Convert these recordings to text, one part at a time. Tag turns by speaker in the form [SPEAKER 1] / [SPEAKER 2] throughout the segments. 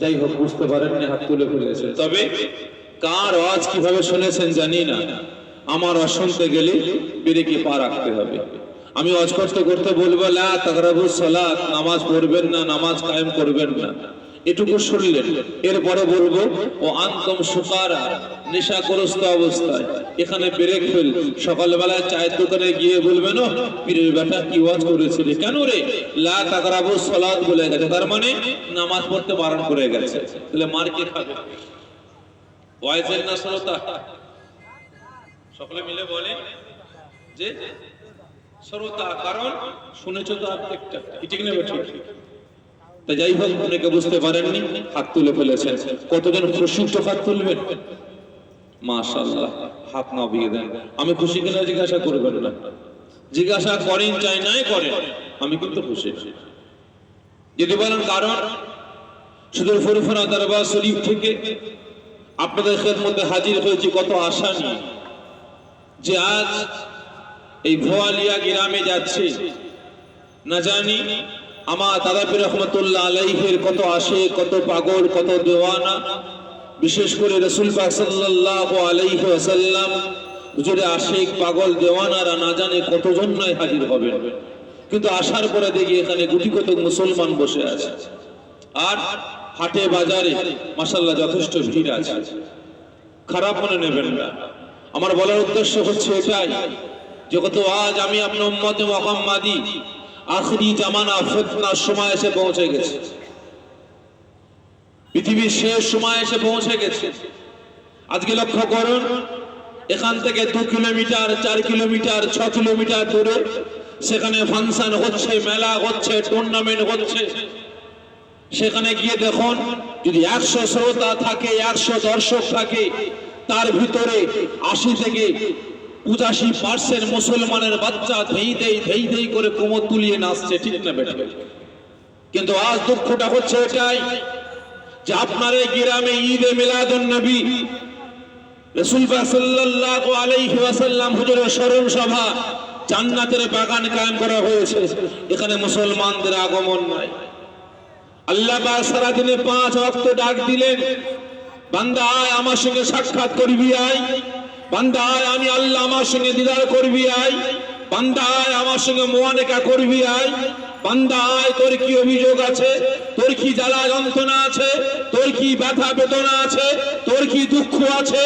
[SPEAKER 1] যাই হোক, বুঝতে পারেননি, হাত তুলে ফেলেছেন। তবে কার আওয়াজ কিভাবে শুনেছেন জানি না, আমার আওয়াজ শুনতে গেলে ব্রেকে পা রাখতে হবে। আমি আওয়াজ করতে করতে বলবো লা তাকরাবুস সালাত, নামাজ পড়বেন না, নামাজ কায়েম করবেন না, এটুকু শুনলেন। এরপরে বলবো ও আনতুম সুকারা, নেশাগ্রস্ত অবস্থায়। এখানে ব্রেক ফেল। সকালবেলা চায়ের দোকানে গিয়ে বলবেন ও পীরের বেটা কি ওয়াজ করেছিল, কেন রে লা তাকরাবুস সালাত বলে গেছে, তার মানে নামাজ পড়তে বারণ করে গেছে। তাহলে মার কে খাবে? ওয়াইজের না শ্রোতা? সকলে মিলে বলে যে শ্রোতা, কারণ শুনেছো তো একটা, ঠিক না বেঠিক? তা যাই হোক, অনেকে বুঝতে পারেননি, হাত তুলে ফেলেছেন। কতজন প্রশিষ্ট হাত তুলবেন? মাশাআল্লাহ, হাত নামিয়ে দেন। আমি খুশি কিনা জিজ্ঞাসা করবেন না, জিজ্ঞাসা করেন চাই নাই করেন, আমি কিন্তু খুশি। যদি বলেন কারণ, শুধু ফুরফুরা দরবার শরীফ থেকে আপনাদের খেদমতে হাজির হয়েছি কত আশা নিয়ে, যে আজ এই ভোয়ালিয়া গ্রামে যাচ্ছে। না জানি আমার দাদা পীর রহমতুল্লাহ আলাইহির কত আসে, কত পাগল, কত দেওয়ানা, বিশেষ করে রাসূল পাক সাল্লাল্লাহু আলাইহি ওয়াসাল্লাম হুজুরে আশিক পাগল দেওয়ানারা না জানে কতজন নয় হাজির হবেন। কিন্তু আসার পরে দেখি এখানে গুটি কত মুসলমান বসে আছে, আর হাটে বাজারে মাশাআল্লাহ যথেষ্ট ভিড় আছে। খারাপ মনে নেবেন না, আমার বলার উদ্দেশ্য হচ্ছে এটাই যে কত আজ আমি আপনার উম্মতে মুহাম্মাদি আখরি জামানা ফিতনার সময় এসে পৌঁছে গেছে, পৃথিবীর শেষ সময় এসে পৌঁছে গেছে। আজকে লক্ষ্য করুন, এখান থেকে 2 কিলোমিটার, 4 কিলোমিটার, 6 কিলোমিটার দূরে সেখানে ফাংশন হচ্ছে, মেলা হচ্ছে, টুর্নামেন্ট হচ্ছে। সেখানে গিয়ে দেখুন, যদি 100 শ্রোতা থাকে, 100 দর্শক থাকে, তার ভিতরে 80 থেকে 85% মুসলমানের বাচ্চা ধেই ধেই করে কোমর তুলিয়ে নাচছে, ঠিক না বেটা? কিন্তু আজ দুঃখটা হচ্ছে এটাই যে আপনার এই গ্রামে ঈদে মিলাদুন নবী রাসূল সাল্লাল্লাহু আলাইহি ওয়াসাল্লাম হুজুরের স্মরণ সভা, জান্নাতের বাগান কায়েম করা হয়েছে, এখানে মুসলমানদের আগমন নাই। আল্লাহ পাক সারা দিনে 5 ওয়াক্ত ডাক দিলেন, বান্দা আয় আমার সঙ্গে সাক্ষাৎ করবি, আয় বান্দা আয়, আমি আল্লাহ আমার সঙ্গে দিদার করবি, আয় বান্দা আয় আমার সঙ্গে মুআনাকা করবি, আয় বান্দা আয়, তোর কি অভিযোগ আছে, তোর কি জ্বালা যন্ত্রণা আছে, তোর কি ব্যথা বেদনা আছে, তোর কি দুঃখ আছে,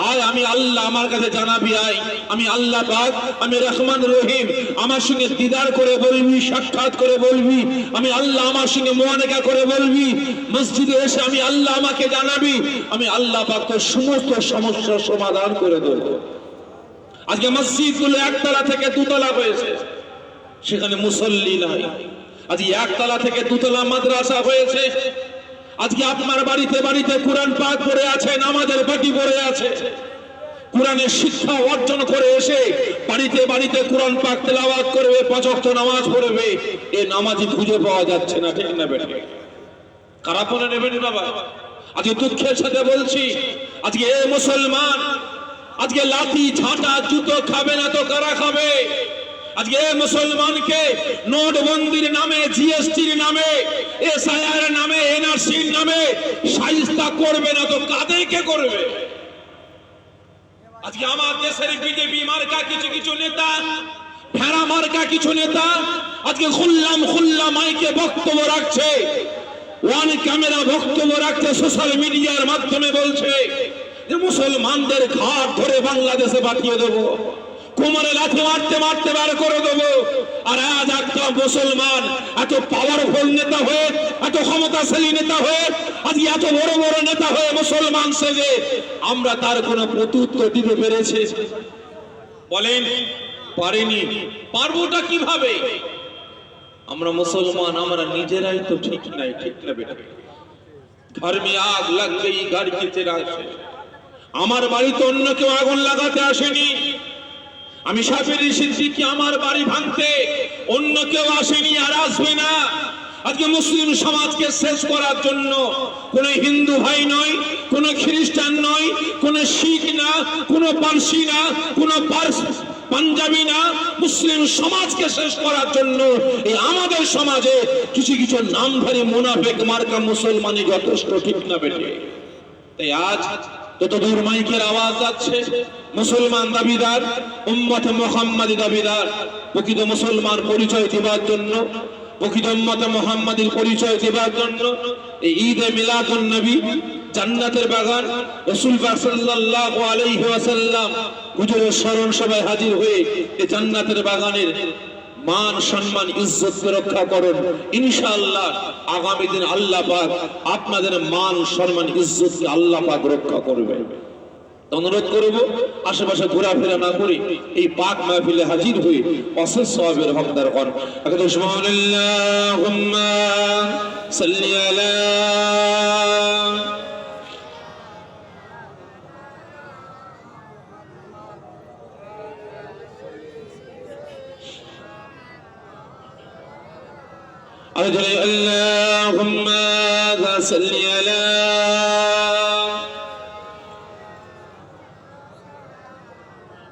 [SPEAKER 1] আয় আমি আল্লাহ আমার কাছে জানাবি, আয় আমি আল্লাহ পাক, আমি রহমান রহিম, আমার সঙ্গে দিদার করে বলবি, সাক্ষাৎ করে বলবি, আমি আল্লাহ আমার সঙ্গে মুআনাকা করে বলবি, মসজিদে এসে আমি আল্লাহ আমাকে জানাবি, আমি আল্লাহ পাক তোর সমস্ত সমস্যার সমাধান করে দেব। আজকে মসজিদগুলো একতলা থেকে দুতলা হয়েছে, সেখানে মুসল্লি নাই। আজকে একতলা থেকে দুতলা মাদ্রাসা হয়েছে। আজকে আপনার বাড়িতে বাড়িতে কোরআন পাক পড়ে আছে, নামাজের বাটি পড়ে আছে, কোরআনের শিক্ষা অর্জন করে এসে বাড়িতে বাড়িতে কোরআন পাক তেলাওয়াত করবে, 5 ওয়াক্ত নামাজ পড়বে, এই নামাজি খুঁজে পাওয়া যাচ্ছে না, ঠিক না বেটা? খারাপ মনে নেবেন বাবা, আজকে দুঃখের সাথে বলছি, আজকে এ মুসলমান আজকে লাঠি ঝাঁটা জুতো খাবে না তো কারা খাবে? আজকে মুসলমানকে নোটবন্দির নামে, জিএসটির নামে, এসআইআর নামে, এনআরসির নামে শাইস্তা করবে না তো কাদেরকে করবে? আজকে আমার দেশের বিজেপি মার্কা কিছু কিছু নেতা, ভেড়া মার্কা কিছু নেতা আজকে খুল্লা মাইকে বক্তব্য রাখছে, ওয়ান ক্যামেরা বক্তব্য রাখছে, সোশ্যাল মিডিয়ার মাধ্যমে বলছে যে মুসলমানদের ঘাট ধরে বাংলাদেশে পাঠিয়ে দেবো, কোমরে লাথি মারতে মারতে বার করে দেবো। আর আজ একটা মুসলমান এত পাওয়ারফুল নেতা হয়ে, এত ক্ষমতাশালী নেতা হয়ে, আজকে এত বড় বড় নেতা হয়ে মুসলমান সেজে আমরা তার কোনো প্রত্যুত্তর দিতে পেরেছি? বলেন পারিনি। পারবোটা কিভাবে? আমরা মুসলমান, আমরা নিজেরাই তো ঠিক নাই, ঠিক না বেটা? ঘর মে আগ লাগ গই ঘর কি চিরাগ সে। আমার বাড়িতে অন্য কেউ আগুন লাগাতে আসেনি, আমি শাফিঈ সিদ্দিকী আমার বাড়ি ভাঙতে অন্য কেউ আসেনি, আর আসবে না। আজকে মুসলিম সমাজকে শেষ করার জন্য কোন হিন্দু ভাই নয়, কোন খ্রিস্টান নয়, কোন শিখ না, কোন পারসি না, কোন পাঞ্জাবি না, মুসলিম সমাজকে শেষ করার জন্য এই আমাদের সমাজে কিছু কিছু নামধারী মুনাফিক মার্কা মুসলমানই যথেষ্ট, ঠিক না বেটে? তাই আজ যতদূর মাইকের আওয়াজ যাচ্ছে, মুসলমান দাবিদার, উম্মতে মুহাম্মাদি দাবিদার, প্রকৃত মুসলমান পরিচয় দেবার জন্য, প্রকৃত উম্মতে মুহাম্মাদির পরিচয় দেবার জন্য এই ঈদে মিলাদুন নবী, জান্নাতের বাগান, রাসূল পাক সাল্লাল্লাহু আলাইহি ওয়াসাল্লাম হুজুরের স্মরণ সভায় হাজির হয়ে এই জান্নাতের বাগানের মান সম্মান ইজ্জতকে রক্ষা করুন। ইনশাআল্লাহ আগামী দিন আল্লাহ পাক আপনাদের মান সম্মান ইজ্জতকে আল্লাহ পাক রক্ষা করবে। অনুরোধ করব আশেপাশে ঘোরাফেরা না করি এই পাক মাহফিলে হাজির হয়ে অশেষ সওয়াবের হকদার হন। আল্লাহুম্মা সাল্লি আলা اللهم صل على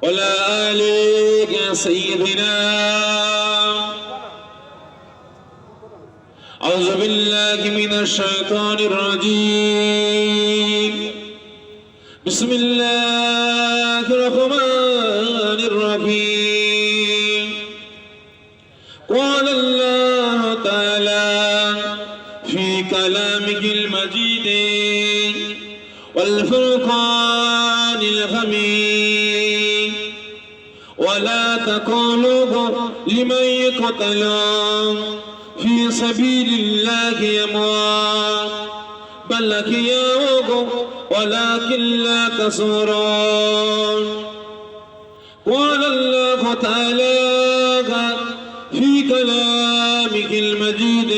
[SPEAKER 1] وعلى آل سيدنا. أعوذ بالله من الشيطان الرجيم. بسم الله الرحمن الرحيم. قال الله تعالى في كلامه المجيد والفرقان الحميد ولا تقولوا لمن يقتل في سبيل الله أموات بل أحياء ولكن لا تشعرون. قال الله تعالى في كلامه المجيد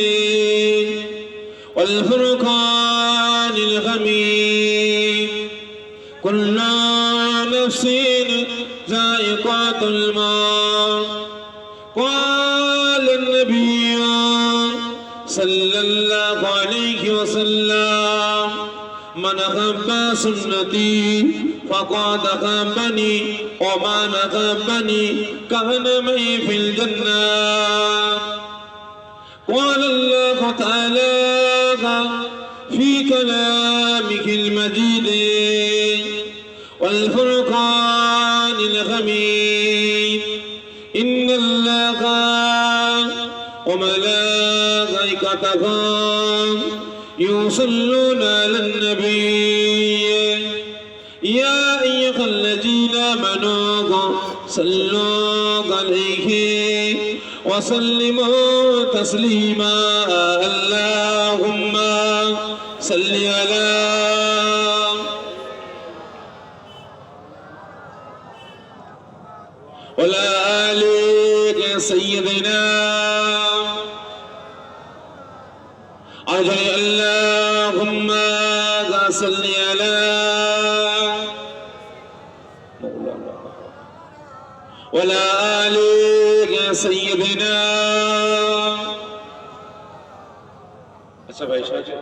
[SPEAKER 1] والفرقان الحميد كل نفس ذائقة الموت. قال النبي صلى الله عليه وسلم من أحب سنتي فقد أحبني ومن أحبني كان معي في الجنة. قال الله تعالى في كلامه المجيد والفرقان الحميد إن الله وملائكته يصلون على النبي يا أيها الذين آمنوا صلوا عليه وسلموا تسليما. اللهم صل على وعلى آل سيدنا. اللهم صل على وعلى آل سيدنا. আচ্ছা ভাই সাহেব,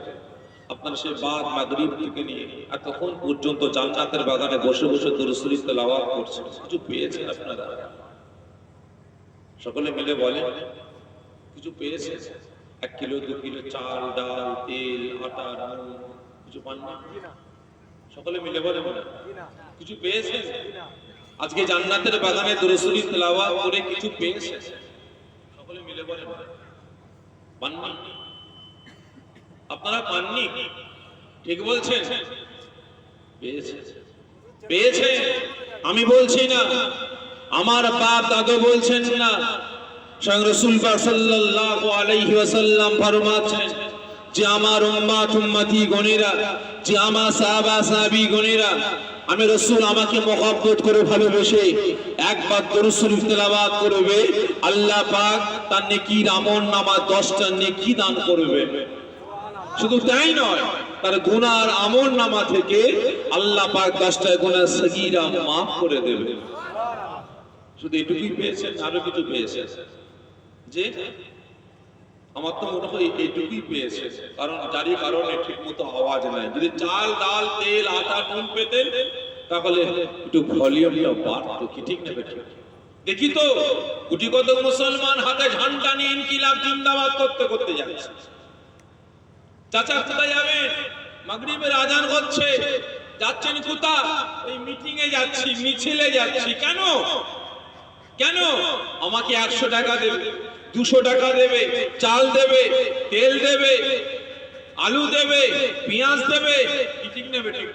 [SPEAKER 1] আপনারা সেই বাদ মাগরিব থেকে নিয়ে এতক্ষণ পর্যন্ত জান্নাতের বাগানে বসে বসে দরুদ শরীফ তেলাওয়াত করছেন, কিছু পেয়েছেন আপনারা? সকলে মিলে বলেন, কিছু পেয়েছেন? 1 কিলো 2 কিলো চাল, ডাল, তেল, আটা, নুন কিছু পান না? সকলে মিলে বলেন কিছু পেয়েছেন? আজকে জান্নাতের বাগানে দরুদ শরীফ তেলাওয়াত করে কিছু পেয়েছেন? সকলে মিলে বলেন পাননি? আপনারা পাননি? ঠিক বলছেন? পেয়েছে? আমি বলছি না, আমার বাপ দাদু বলছেন না, স্বয়ং রাসূল পাক সাল্লাল্লাহু আলাইহি ওয়াসাল্লাম ফরমাচ্ছেন যে আমার উম্মত উম্মতি গণেরা, যে আমার সাহাবা সাহাবী গণেরা, আমি রাসূল আমাকে মহব্বত করে ভালোবেসে একবার দরুদ শরীফ তেলাওয়াত করবে, আল্লাহ পাক তার নেকির আমলনামা 10টা নেকি দান করবে। শুধু তাই নয়, তার গুনার আমলনামা থেকে আল্লাহ পাক 10টা গুনাহ সগীরা মাফ করে দেবে। শুধু এটুকুই পেয়েছেন? আরো কিছু পেয়েছেন? যে আমার তো মনে হয় এইটুকুই পেয়েছে, কারণ যারই কারণে ঠিক মতো আওয়াজ নাই। যদি চাল, ডাল, তেল, আটা, নুন পেতেন তাহলে একটু ভলিউমটা বাড়তো, কি ঠিক না? ঠিক দেখি তো কোটি কত মুসলমান হাতে ঝান্ডা নিয়ে ইনকিলাব জিন্দাবাদ করতে করতে যাচ্ছে। চাচা কোথায় যাবেন? মাগরিবের আজান হচ্ছে, যাচ্ছেন কোথা? এই মিটিং এ যাচ্ছি, মিছিলে যাচ্ছি। কেন কেন? আমাকে 100 টাকা দেবে, 200 টাকা দেবে, চাল দেবে, তেল দেবে, আলু দেবে, পেঁয়াজ দেবে, মিটিং নেবে। ঠিক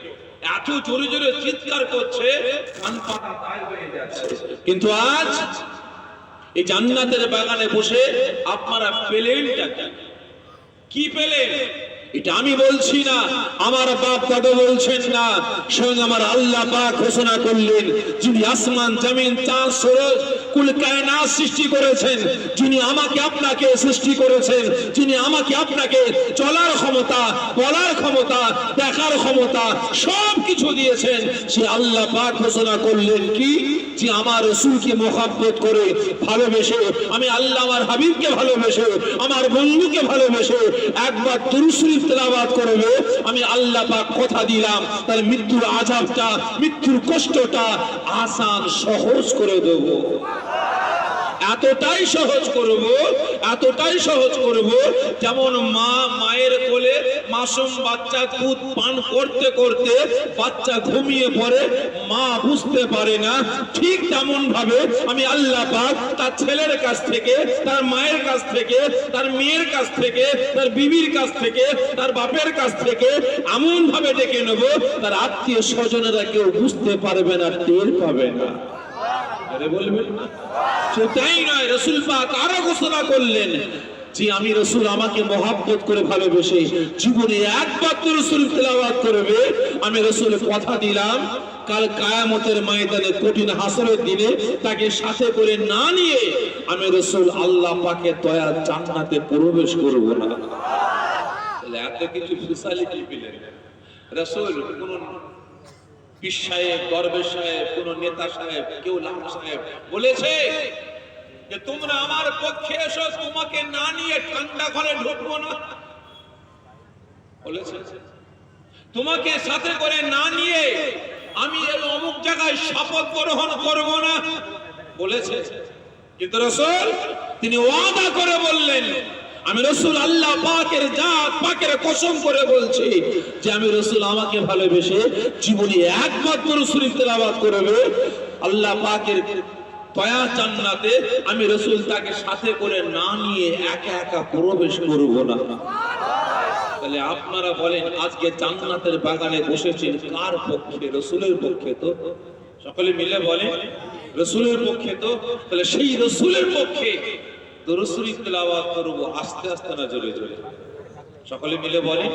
[SPEAKER 1] এত জোরে জোরে চিৎকার করছে, কান পাতা তাই হয়ে যাচ্ছে। কিন্তু আজ এই জান্নাতের বাগানে বসে আপনারা পেলেনটা কি পেলেন? এটা আমি বলছি না, আমার বাপ দাদা বলছেন না, স্বয়ং আমার আল্লাহ পাক ঘোষণা করলেন, যিনি আসমান জমিন চাঁদ সূরজ কুল কায়নাত সৃষ্টি করেছেন, যিনি আমাকে আপনাকে সৃষ্টি করেছেন, যিনি আমাকে আপনাকে চলার ক্ষমতা, বলার ক্ষমতা, দেখার ক্ষমতা সব কিছু দিয়েছেন, সে আল্লাহ পাক ঘোষণা করলেন কি, যে আমার রাসূলকে মহব্বত করে ভালোবেসে, আমি আল্লাহ আমার হাবিবকে ভালোবেসে, আমার বন্ধুকে ভালোবেসে একবার দুরূদ শরীফ তেলাওয়াত করবে, আমি আল্লাহ পাক কথা দিলাম তার মৃত্যুর আযাবটা, মৃত্যুর কষ্টটা আসান সহজ করে দেব। এতটাই সহজ করব, এতটাই সহজ করব, যেমন মা মায়ের কোলে মাসুম বাচ্চা দুধ পান করতে করতে বাচ্চা ঘুমিয়ে পড়ে, মা বুঝতে পারে না, ঠিক তেমন ভাবে আমি আল্লাহ পাক তার ছেলের কাছ থেকে, তার মায়ের কাছ থেকে, তার মেয়ের কাছ থেকে, তার বিবির কাছ থেকে, তার বাপের কাছ থেকে এমন ভাবে ডেকে নেব, তার আত্মীয় স্বজনেরা কেউ বুঝতে পারবে না, টের পাবে না। বলবেন না? তাই নয়, রাসূল পাক আরো ঘোষণা করলেন যে আমি রাসূল আমাকে মহব্বত করে ভালোবেসে জীবনে একবার তো রাসূল তেলাওয়াত করবে, আমি রাসূল কথা দিলাম কাল কিয়ামতের ময়দানে কঠিন হাসরের দিনে তাকে সাথে করে না নিয়ে আমি রাসূল আল্লাহ পাকের দয়ার জান্নাতে প্রবেশ করব না। তাহলে এত কিছু ফ্যাসিলিটি পেলেন রাসূল। কোন পীর সাহেব, দরবেশ সাহেব, কোন নেতা সাহেব, কেউ লাম সাহেব বলেছে যে তোমরা আমার পক্ষে এসো, তোমাকে না নিয়ে ঠান্ডা ঘরে ঢুকবো না? বলেছে তোমাকে সাথে করে না নিয়ে আমি এই অমুক জায়গায় শপথ গ্রহণ করব না? বলেছে। কিন্তু রাসূল তিনি ওয়াদা করে বললেন, আমি রাসূল আল্লাহ পাকের জাত পাকের কসম করে বলছি যে আমি রাসূল আমাকে ভালোবেসে জীবনে একবার দুরূদ শরীফ তেলাওয়াত করবে, আল্লাহ পাকের দয়া জান্নাতে আমি রাসূল তাকে সাথে করে না নিয়ে একা একা প্রবেশ করব না। তাহলে আপনারা বলেন আজকে জান্নাতের বাগানে বসেছেন কার পক্ষে? রাসূলের পক্ষে তো। সকলে মিলে বলেন রাসূলের পক্ষে তো। তাহলে সেই রাসূলের পক্ষে দুরূদ শরীফ তেলাওয়াত করব, আস্তে আস্তে না জোরে জোরে। সকলে মিলে বলেন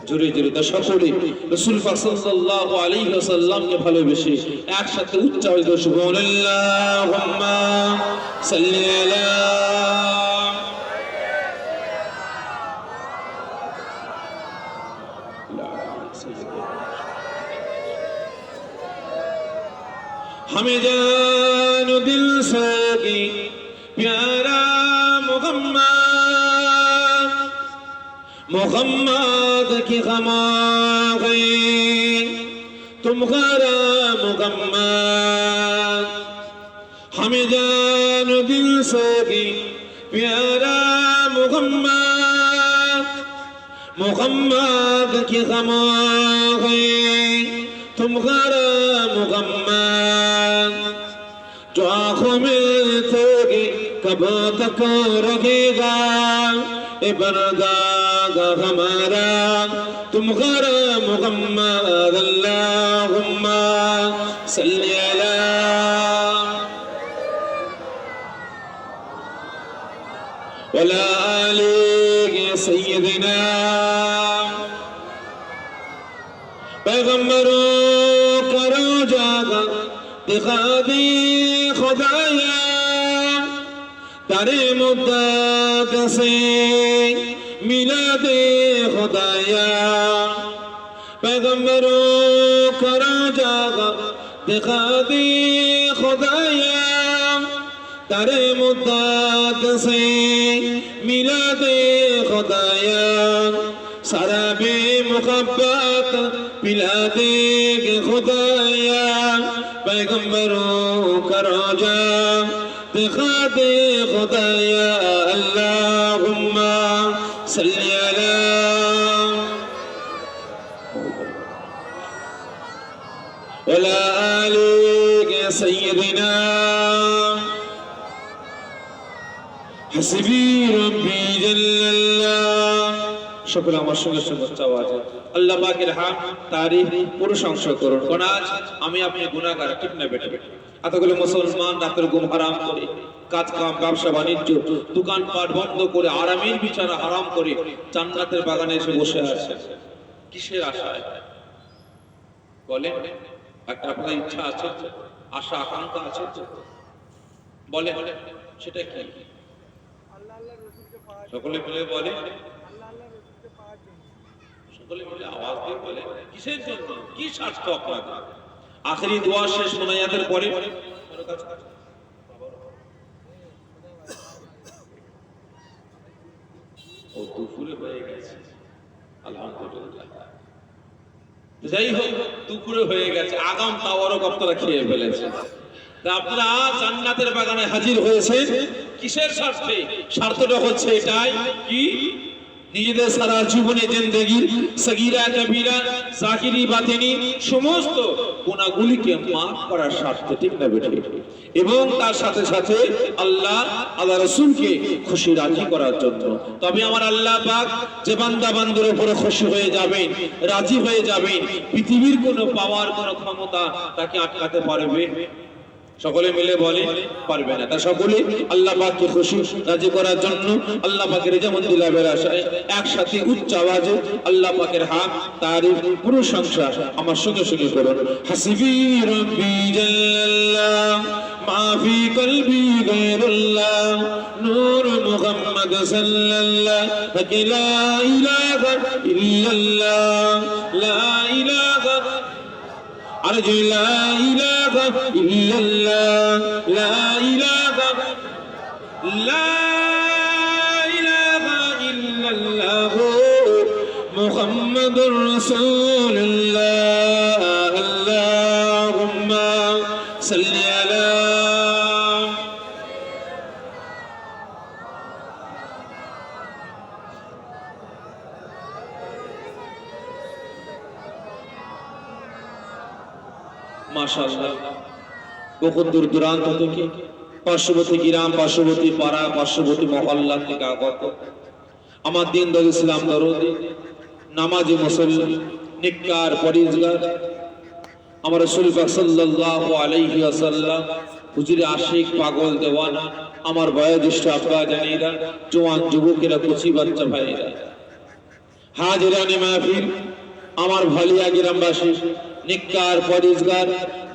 [SPEAKER 1] জোরে জোরে। তা সকলে রাসূল পাক সাল্লাল্লাহু আলাইহি ওয়াসাল্লামকে ভালোবেসে একসাথে উচ্চারিত সুবহানাল্লাহুম্মা সাল্লি আলা हमें जानो दिल से की प्यारा मोहम्मद, मोहम्मद की खमागे तुम्हारा मोहम्मद। हमें जानो दिल से की प्यारा मोहम्मद, मोहम्मद की खमागे तुम्हारा मोहम्मद। जो आँखों में तेरी कब तक रहेगा ए बरदागा हमारा तुम्हारा मोहम्मद। अल्लाहुम्मा सल्ली अला वला आली सय्यदिना। पैगम्बरों करो जागा दिखा दी खुदाया, तारे मुद्दत से मिला दे खुदाया। पैगम्बरों करो जागा दिखा दी खुदाया, तारे मुद्दत से मिला दे खुदाया। सारा बे मुहब्बत पिला दे खुदाया पैगंबरों का रोजा दिखा दे खुदाया अल्लाहुम्मा सल्ली अला वला आले सय्यदिना हस्बी रब्बी जल्लाल्लाह। সকলে আমার সঙ্গে সঙ্গে আওয়াজে আল্লাহ পাকের হাম তারিফ প্রশংসা করুন। কোন আজ আমি আপনি গুনাহগার, ঠিক না বেটা? এতগুলো মুসলমান রাতের ঘুম হারাম করে, কাজ কাম ব্যবসা বাণিজ্য দোকানপাট বন্ধ করে, আরামের বিছানা হারাম করে জান্নাতের বাগানে এসে বসে আছে। কিসের আশায় বলেন? একটা আপনার ইচ্ছা আছে, আশা আকাঙ্ক্ষা আছে, বলে সেটা কি? সকলে মিলে বলে, সকলে মিলে আওয়াজ দিয়ে বলে কিসের জন্য, কি স্বার্থ আপনাদের? আখেরি দোয়া শেষ মোনাজাতের পরে ও দুপুরে হয়ে গেছে, আলহামদুলিল্লাহ। যাই হোক, দুপুরে হয়ে গেছে, আগাম তাওয়ারক আপনারা খেয়ে ফেলেছে। আপনারা জান্নাতের বাগানে হাজির হয়েছে কিসের স্বার্থে? স্বার্থটা হচ্ছে এটাই কি নিজেদের সারা জীবনে জিন্দেগির সগীরা কবিরা জাহিরি বাতিনি সমস্ত গুনাহগুলিকে মাফ করার স্বার্থে, ঠিক না বেটা? এবং তার সাথে সাথে আল্লাহ রাসূলকে খুশি রাজি করার জন্য। তবে আমার আল্লাহ পাক যে বান্দা বান্দার উপরে খুশি হয়ে যাবেন, রাজি হয়ে যাবেন, পৃথিবীর কোনো পাওয়ার কোনো ক্ষমতা তাকে আটকাতে পারবে? সকলে মিলে বলে পারবে না। তা সকলে আল্লাহ পাককে খুশি রাজি করার জন্য আল্লাহ পাকের যেমন দিলাবের আশায় একসাথে উচ্চ আওয়াজে আল্লাহ পাকের হাত তারিফ প্রশংসা আমার সঙ্গে সঙ্গে করুন। হাসবি রব্বি জাল্লাল্লাহ মা ফি কলবি গায়রুল্লাহ নূর মুহাম্মদ সাল্লাল্লাহ লা ইলাহা ইল্লাল্লাহ লা ইলাহা আরজু লা ইলাহা ইল্লাল্লাহ লা ইলাহা ইল্লাল্লাহ মুহাম্মাদুর রাসূলুল্লাহ আল্লাহুম্মা সাল্লি আলা মাশাআল্লাহ। বহু দূর দূরান্ত থেকে, পার্শ্ববর্তী গ্রাম, পার্শ্ববর্তী পাড়া, পার্শ্ববর্তী মহল্লা থেকে আগত আমার দ্বীনদার ইসলাম দরদি নামাজি মুসল্লি নিকার পরিজগার আমার রাসূল পাক সাল্লাল্লাহু আলাইহি ওয়াসাল্লাম হুজুর আশিক পাগল দেওয়ানা আমার বয়োজ্যেষ্ঠ আব্বা জানেরা, জওয়ান যুবকেরা, কচি বাচ্চা ভাইয়েরা, হাজিরানে মাহফিল, আমার ভালিয়া গ্রামবাসী নিকার পরিজগার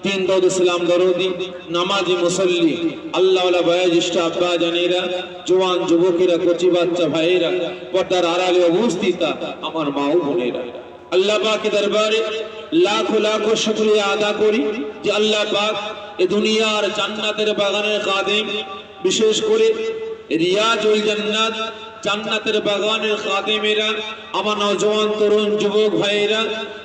[SPEAKER 1] দ্বীনদার ইসলাম দরদি নামাজি মুসল্লি আল্লাহওয়ালা বয়োজ্যেষ্ঠ আব্বা জানেরা, জওয়ান যুবকেরা, কচি বাচ্চা ভাইয়েরা, পর্দার আড়ালে উপস্থিত আমার মা ও বোনেরা, আল্লাহ পাকের দরবারে লাখো লাখো শুকরিয়া আদা করি যে আল্লাহ পাক এ দুনিয়ার জান্নাতের বাগানের খাদেম, বিশেষ করে রিয়াজুল জান্নাত জান্নাতের বাগানের খাদেমেরা, আমার নওজওয়ান তরুণ যুবক ভাইয়েরা,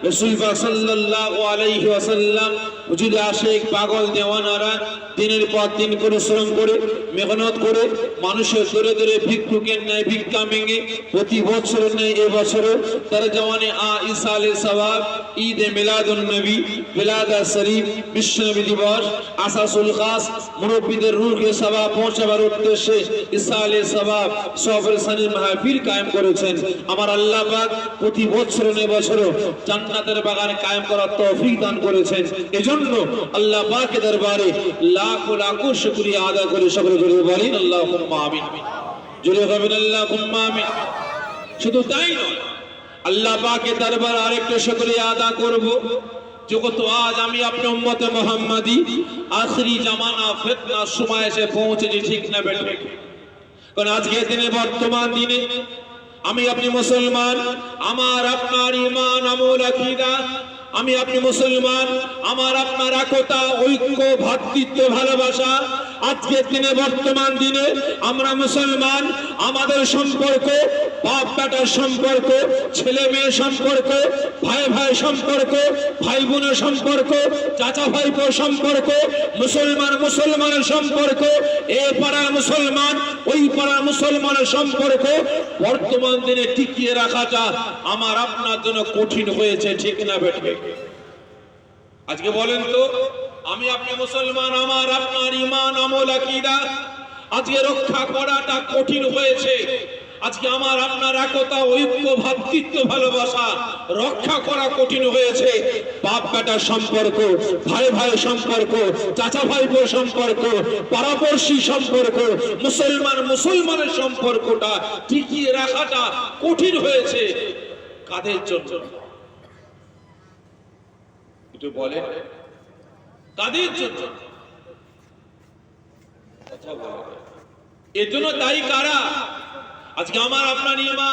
[SPEAKER 1] রাসূল পাক সাল্লাল্লাহু আলাইহি ওয়াসাল্লাম হুজুর আশিক পাগল দেওয়ানারা দিনের পর দিন পরিশ্রম করে মেহনত করে মানুষের দূরে দূরে ভিক্ষুকের ন্যায় ভিক্ষা ভেঙে প্রতি বছর নেয় এবছরও তার জওয়ানে ইসালে সওয়াব ঈদে মিলাদুন নবী মিলাদা শরীফ বিশ্বনবী দিবস আসাসুল খাস মুরব্বিদের রূহে সওয়াব পৌঁছাবার উদ্দেশ্যে ইসালে সওয়াব সফর সানি মাহফিল কায়েম করেছেন। আমার আল্লাহ পাক প্রতি বছর নেয় বছরও জান্নাতের বাগান কায়েম করার তৌফিক দান করেছেন। এজন্য আল্লাহ পাকের দরবারে লাখো লাখো শুকরিয়া আদা করে সকলে জোরে বলেন আল্লাহুম্মা আমিন। জোরে বলেন আল্লাহুম্মা আমিন। শুধু তাই নয়, আল্লাহ পাকের দরবারে আরেকটা শুকরিয়া আদা করব, যত আজ আমি আপনি উম্মতে মুহাম্মাদি আখেরি জামানা ফিতনার সময় এসে পৌঁছেছি, ঠিক না বেঠিক? কারণ আজকে দিনে বর্তমান দিনে আমি আপনি মুসলমান, আমার আপনার ঈমান আমল আকীদা, আমি আপনি মুসলমান, আমার আপনার একতা ঐক্য ভ্রাতৃত্ব ভালোবাসা, আজকের দিনে বর্তমান দিনে আমরা মুসলমান, আমাদের সম্পর্ক বাপ বেটার সম্পর্ক, ছেলে মেয়ে সম্পর্ক, ভাই ভাই সম্পর্ক, ভাই বোনের সম্পর্ক, চাচা ভাইপোর সম্পর্ক, মুসলমান মুসলমানের সম্পর্ক, এ পাড়ার মুসলমান ওই পাড়ার মুসলমানের সম্পর্ক বর্তমান দিনে টিকিয়ে রাখাটা আমার আপনার জন্য কঠিন হয়েছে, ঠিক না বেঠিক? আজকে বলেন তো, আমি আপনি মুসলমান, আমার আপনার ঈমান আমল আকীদা আজকে রক্ষা করাটা কঠিন হয়েছে। আজকে আমার আপনার একতা, ঐক্য, ভ্রাতৃত্ব, ভালোবাসা রক্ষা করা কঠিন হয়েছে। বাপ বেটার সম্পর্ক, ভাই ভাই সম্পর্ক, চাচা ভাইপোর সম্পর্ক, পাড়াপড়শি সম্পর্ক, মুসলমান মুসলমানের সম্পর্কটা টিকিয়ে রাখাটা কঠিন হয়েছে। কাদের জন্য একটু বলেন, কাদের জন্য? এর জন্য দায়ী কারা? আজকে আমার আপনার ঈমান